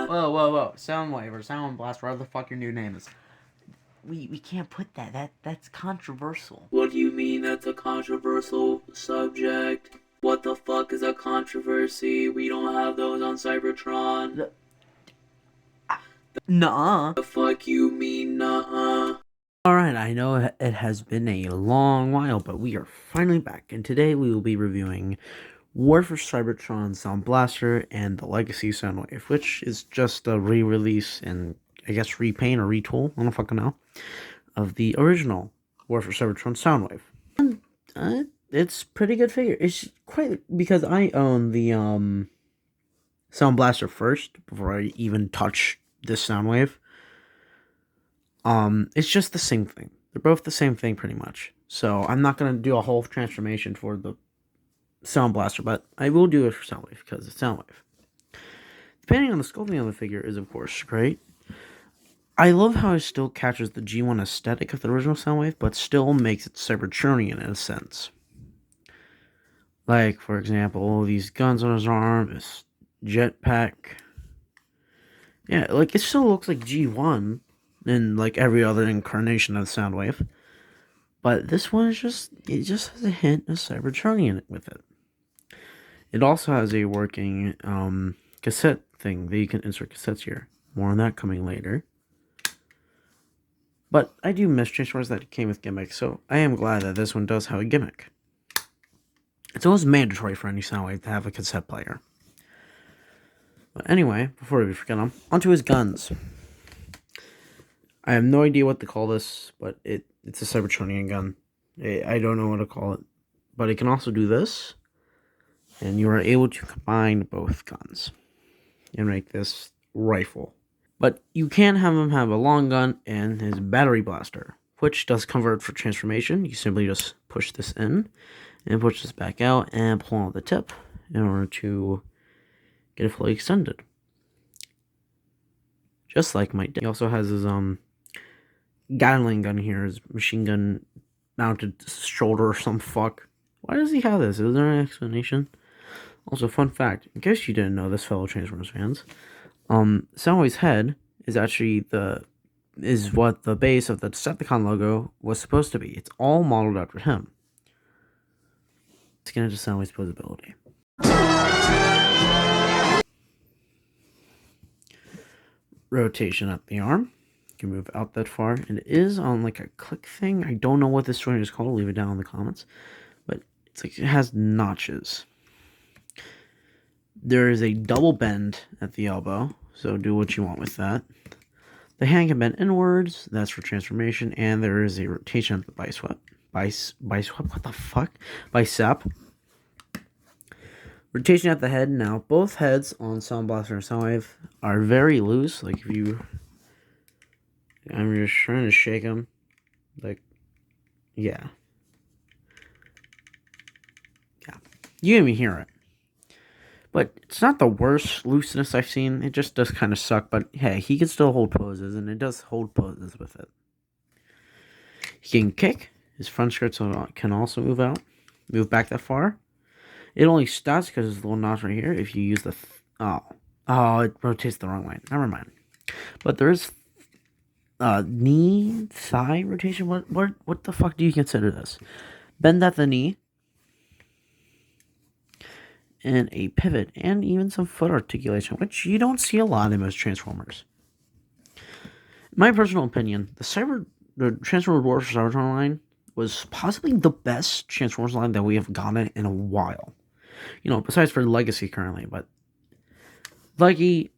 Whoa. Soundwave or Soundblaster, whatever the fuck your new name is. We can't put that. That's controversial. What do you mean that's a controversial subject? What the fuck is a controversy? We don't have those on Cybertron. Nuh-uh. The fuck you mean, nuh-uh? Alright, I know it has been a long while, but we are finally back, and today we will be reviewing WFC Cybertron Soundblaster and the Legacy Soundwave, which is just a re-release and, I guess, repaint or retool, I don't fucking know, of the original WFC Cybertron Soundwave. And, it's pretty good figure. It's quite, because I own the, Soundblaster first, before I even touch this Soundwave. It's just the same thing. They're both the same thing, pretty much. So, I'm not going to do a whole transformation for the Soundblaster, but I will do it for Soundwave, because it's Soundwave. Depending on the sculpting of the figure is, of course, great. I love how it still captures the G1 aesthetic of the original Soundwave, but still makes it Cybertronian in a sense. Like, for example, these guns on his arm, this jetpack. Yeah, like, it still looks like G1 in, like, every other incarnation of the Soundwave. But this one is just, it just has a hint of Cybertronian with it. It also has a working, cassette thing that you can insert cassettes here. More on that coming later. But I do miss Transformers that came with gimmicks, so I am glad that this one does have a gimmick. It's almost mandatory for any Soundwave to have a cassette player. But anyway, before we forget them, onto his guns. I have no idea what to call this, but it's a Cybertronian gun. I don't know what to call it. But it can also do this, and you are able to combine both guns and make this rifle. But you can have him have a long gun and his battery blaster, which does convert for transformation. You simply just push this in and push this back out and pull out the tip in order to get it fully extended. Just like my dad. He also has his Gatling gun here, his machine gun mounted to his shoulder or some fuck. Why does he have this? Is there an explanation? Also, fun fact, in case you didn't know this, fellow Transformers fans, Soundwave's head is actually what the base of the Decepticon logo was supposed to be. It's all modeled after him. Let's get into Soundwave's posability. Rotation up the arm. You can move out that far. And it is on like a click thing. I don't know what this joint is called. Leave it down in the comments. But it's like it has notches. There is a double bend at the elbow, so do what you want with that. The hand can bend inwards, that's for transformation, and there is a rotation at the bicep. What the fuck? Bicep. Rotation at the head. Now, both heads on Soundblaster and Soundwave are very loose. Like, if you... I'm just trying to shake them. Like, yeah. Yeah. You can even hear it. But it's not the worst looseness I've seen. It just does kind of suck. But hey, he can still hold poses, and it does hold poses with it. He can kick. His front skirts can also move back that far. It only stops because there's a little notch right here. If you use the... it rotates the wrong way. Never mind. But there is knee, thigh rotation. What the fuck do you consider this? Bend at the knee. And a pivot, and even some foot articulation, which you don't see a lot in most Transformers. In my personal opinion, the Transformers War for Cybertron line was possibly the best Transformers line that we have gotten in a while. You know, besides for Legacy currently, but Legacy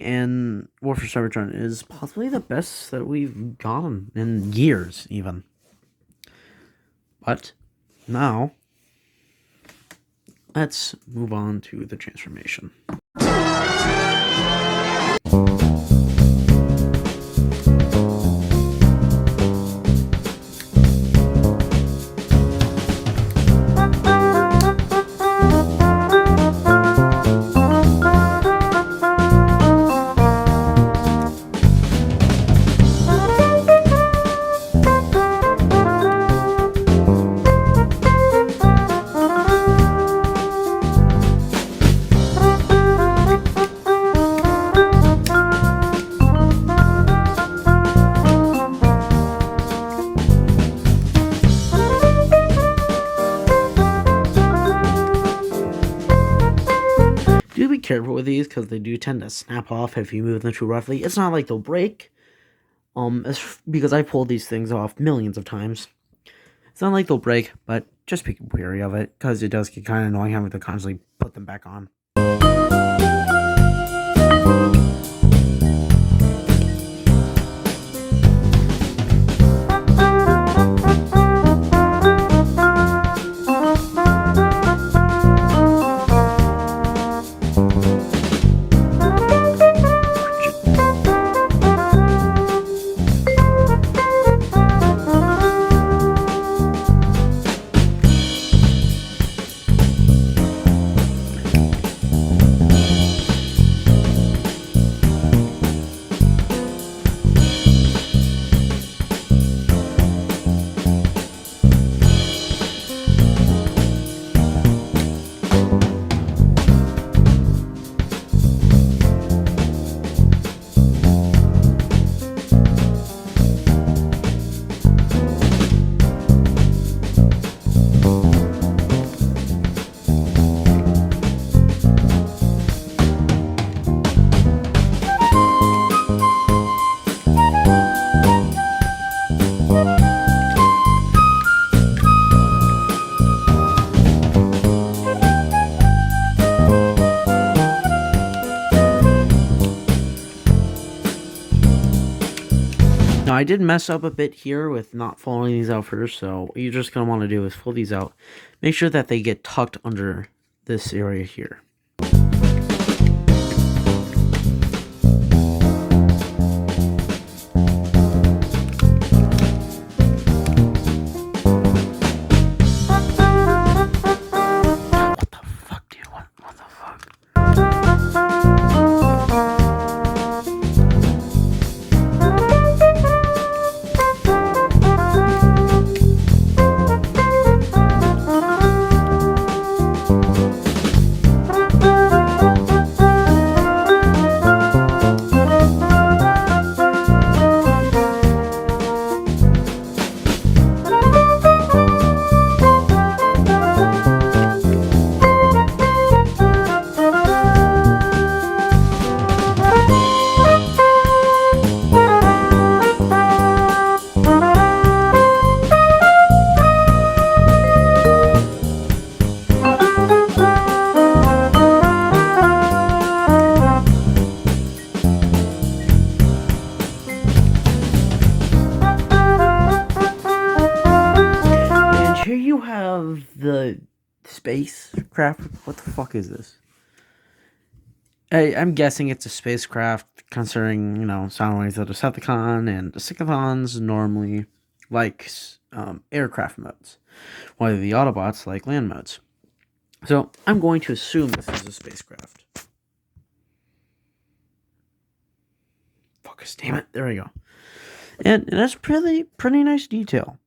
and War for Cybertron is possibly the best that we've gotten in years, even. But now, let's move on to the transformation. careful with these because they do tend to snap off if you move them too roughly. It's not like they'll break, because I pulled these things off millions of times. It's not like they'll break, but just be wary of it because it does get kind of annoying having to constantly put them back on. Now, I did mess up a bit here with not folding these out first, so what you're just going to want to do is fold these out. Make sure that they get tucked under this area here. What the fuck, dude? What the fuck? Here you have the spacecraft. What the fuck is this? I'm guessing it's a spacecraft, considering, Soundwave's a Decepticon, and Decepticons normally like aircraft modes, while the Autobots like land modes. So I'm going to assume this is a spacecraft. Focus, damn it. There we go. And that's pretty nice detail.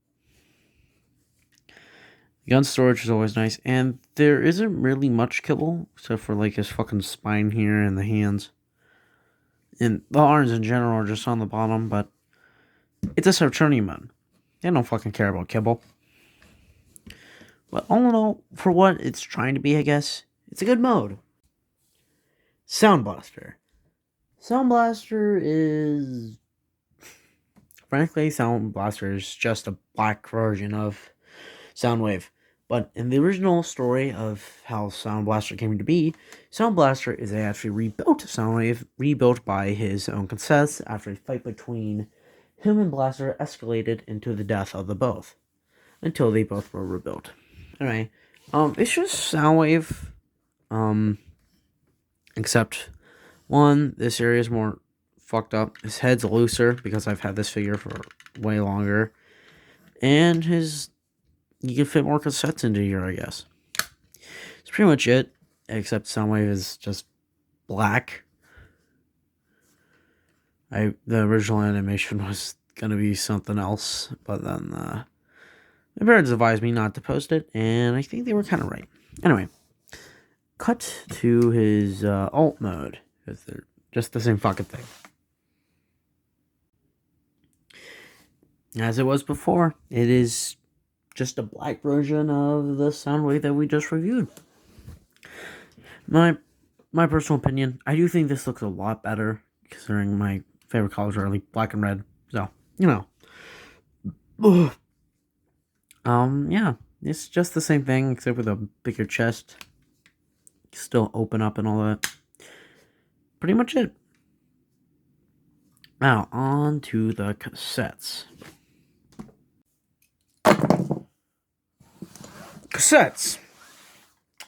Gun storage is always nice, and there isn't really much kibble, except for like his fucking spine here and the hands. And the arms in general are just on the bottom, but it's a Saturnian mode. They don't fucking care about kibble. But all in all, for what it's trying to be, I guess, it's a good mode. Soundblaster. Soundblaster is... Frankly, Soundblaster is just a black version of Soundwave. But in the original story of how Soundblaster came to be, Soundblaster is actually rebuilt Soundwave, rebuilt by his own consent after a fight between him and Blaster escalated into the death of the both, until they both were rebuilt. Anyway, it's just Soundwave, except one, this area is more fucked up. His head's looser because I've had this figure for way longer, and you can fit more cassettes into here, I guess. That's pretty much it, except Soundwave is just black. The original animation was gonna be something else, but then my parents advised me not to post it, and I think they were kind of right. Anyway, cut to his alt mode, because they're just the same fucking thing. As it was before, it is just a black version of the Soundwave that we just reviewed. My my personal opinion, I do think this looks a lot better, considering my favorite colors are like black and red. So, you know. Ugh. Yeah, it's just the same thing except with a bigger chest. Still open up and all that. Pretty much it. Now, on to the cassettes. Cassettes!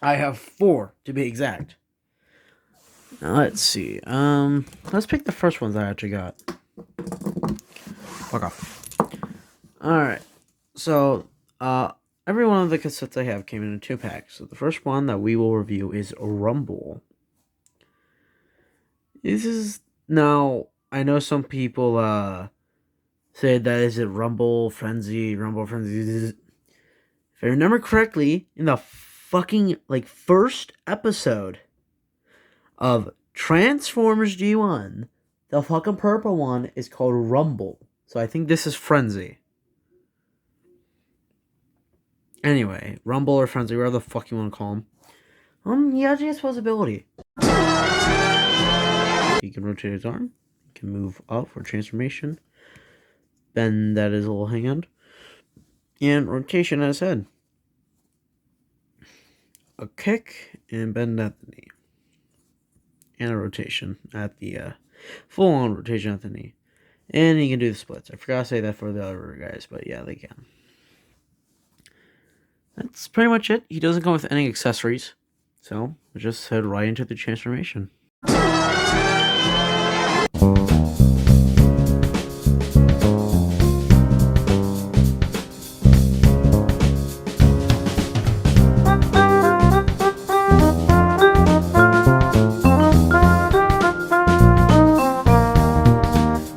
I have 4, to be exact. Now, let's see. Let's pick the first ones I actually got. Fuck off. Alright. So, every one of the cassettes I have came in a 2-pack. So, the first one that we will review is Rumble. This is... Now, I know some people, say that is it Rumble Frenzy. If I remember correctly, in the fucking, first episode of Transformers G1, the fucking purple one is called Rumble. So I think this is Frenzy. Anyway, Rumble or Frenzy, whatever the fuck you want to call him. He actually has possibility. He can rotate his arm. He can move up for transformation. Bend at his little hand. And rotation at his head. A kick and bend at the knee. And a rotation at the, full-on rotation at the knee. And he can do the splits. I forgot to say that for the other guys, but yeah, they can. That's pretty much it. He doesn't come with any accessories. So, we'll just head right into the transformation.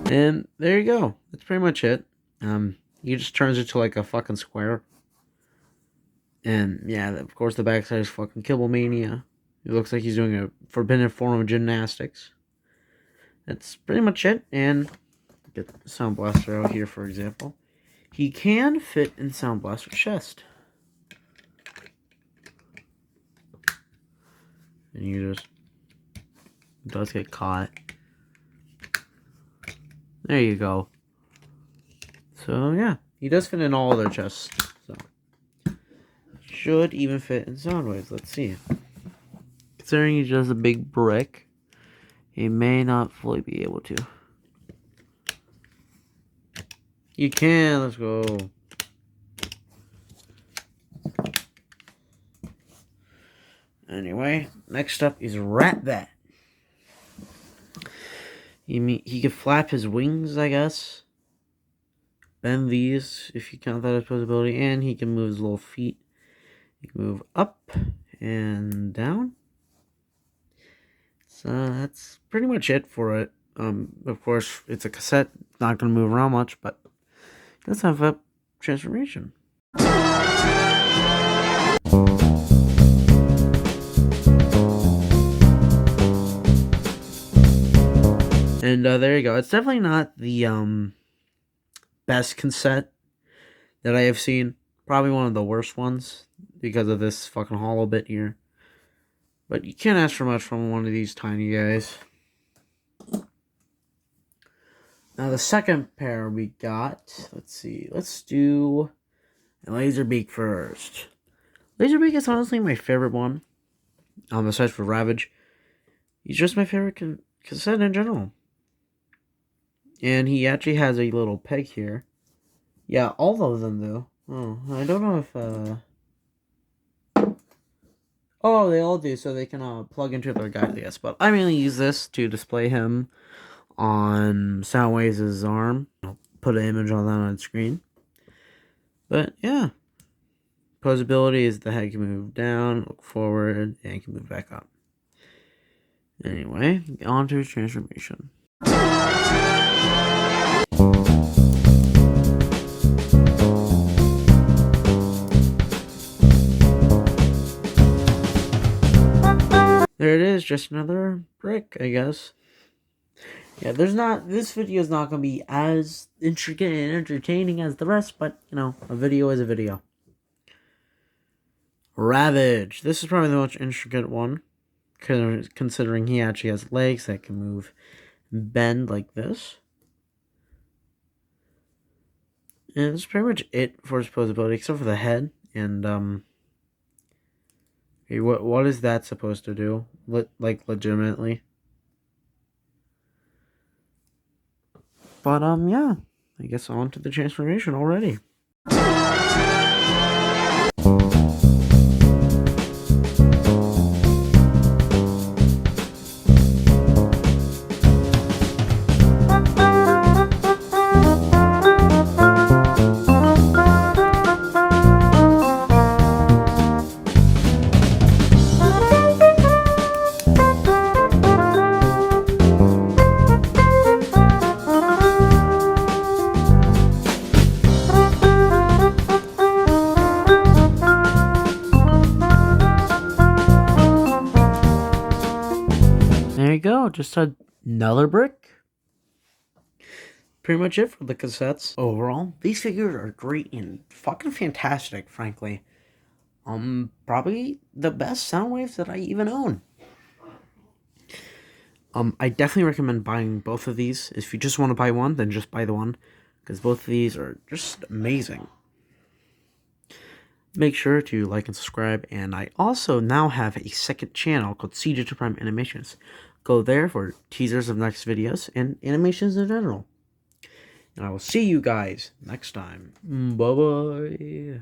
And there you go. That's pretty much it. He just turns into like a fucking square. And yeah, of course the backside is fucking Kibblemania. It looks like he's doing a forbidden form of gymnastics. That's pretty much it. And get Soundblaster out here, for example. He can fit in Soundblaster's chest. And you just... It does get caught. There you go. So yeah, he does fit in all of their chests. So should even fit in Soundwaves. Let's see. Considering he's just a big brick, he may not fully be able to. You can. Let's go. Anyway, next up is Rat Bat. He could flap his wings, I guess. Bend these, if you count that as possibility. And he can move his little feet. He can move up and down. So that's pretty much it for it. Of course, it's a cassette. Not going to move around much, but it does have a transformation. And there you go. It's definitely not the best cassette that I have seen. Probably one of the worst ones because of this fucking hollow bit here. But you can't ask for much from one of these tiny guys. Now the second pair we got, let's see. Let's do a Laserbeak first. Laserbeak is honestly my favorite one. Aside for Ravage. He's just my favorite cassette in general. And he actually has a little peg here. Yeah, all of them do. Oh, I don't know if, Oh, they all do, so they can, plug into their guide, I guess. But I mainly use this to display him on Soundwaves' arm. I'll put an image on that on screen. But, yeah. Posability is the head can move down, look forward, and can move back up. Anyway, on to transformation. There it is, just another brick, I guess. Yeah, this video is not going to be as intricate and entertaining as the rest, but, you know, a video is a video. Ravage. This is probably the most intricate one. considering he actually has legs that can move, bend like this. And that's pretty much it for his posability, except for the head. And what is that supposed to do? Like legitimately? But yeah, I guess on to the transformation already. There you go, just another brick. Pretty much it for the cassettes. Overall, these figures are great and fucking fantastic, frankly. Probably the best Soundwaves that I even own. I definitely recommend buying both of these. If you just want to buy one, then just buy the one, because both of these are just amazing. Make sure to like and subscribe, and I also now have a second channel called CJ Prime Animations. Go there for teasers of next videos and animations in general. And I will see you guys next time. Bye-bye.